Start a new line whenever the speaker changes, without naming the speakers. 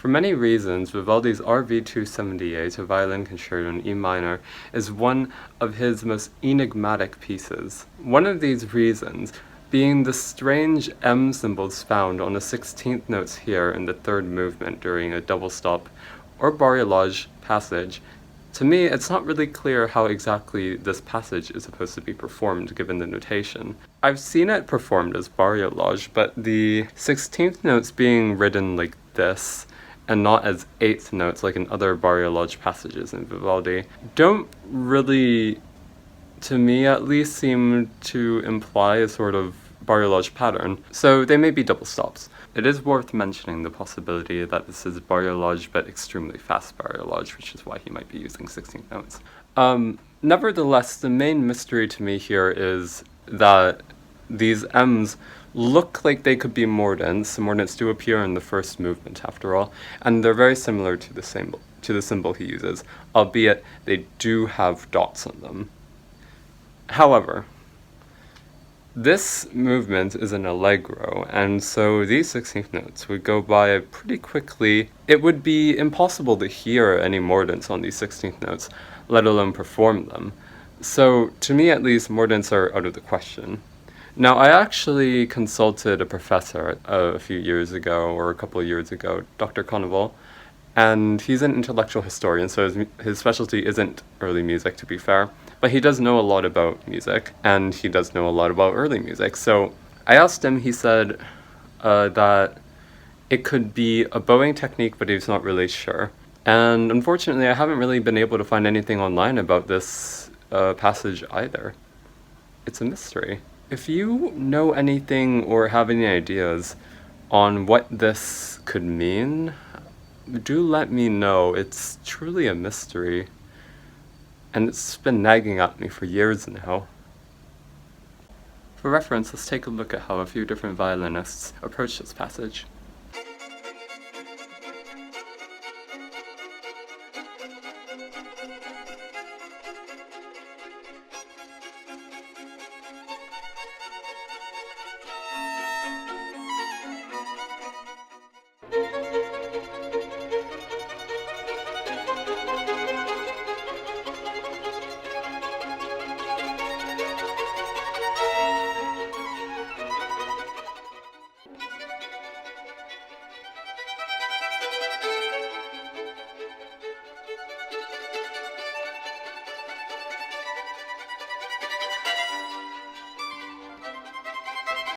For many reasons, Vivaldi's RV 278, a violin concerto in E minor, is one of his most enigmatic pieces. One of these reasons being the strange M symbols found on the 16th notes here in the third movement during a double stop or barrelage passage. To me, it's not really clear how exactly this passage is supposed to be performed given the notation. I've seen it performed as barrelage, but the 16th notes being written like this, and not as eighth notes like in other barrelage passages in Vivaldi, don't really, to me at least, seem to imply a sort of barrelage pattern, so they may be double stops. It is worth mentioning the possibility that this is barrelage but extremely fast barrelage, which is why he might be using 16th notes. Nevertheless, the main mystery to me here is that these M's look like they could be mordents. Mordents do appear in the first movement, after all, and they're very similar to the symbol he uses, albeit they do have dots on them. However, this movement is an allegro, and so these 16th notes would go by pretty quickly. It would be impossible to hear any mordents on these 16th notes, let alone perform them. So, to me at least, mordents are out of the question. Now, I actually consulted a professor a few years ago, or a couple of years ago, Dr. Conneval, and he's an intellectual historian, so his specialty isn't early music, to be fair, but he does know a lot about music, and he does know a lot about early music. So I asked him, he said that it could be a bowing technique, but he's not really sure. And unfortunately, I haven't really been able to find anything online about this passage either. It's a mystery. If you know anything or have any ideas on what this could mean, do let me know. It's truly a mystery, and it's been nagging at me for years now. For reference, let's take a look at how a few different violinists approach this passage.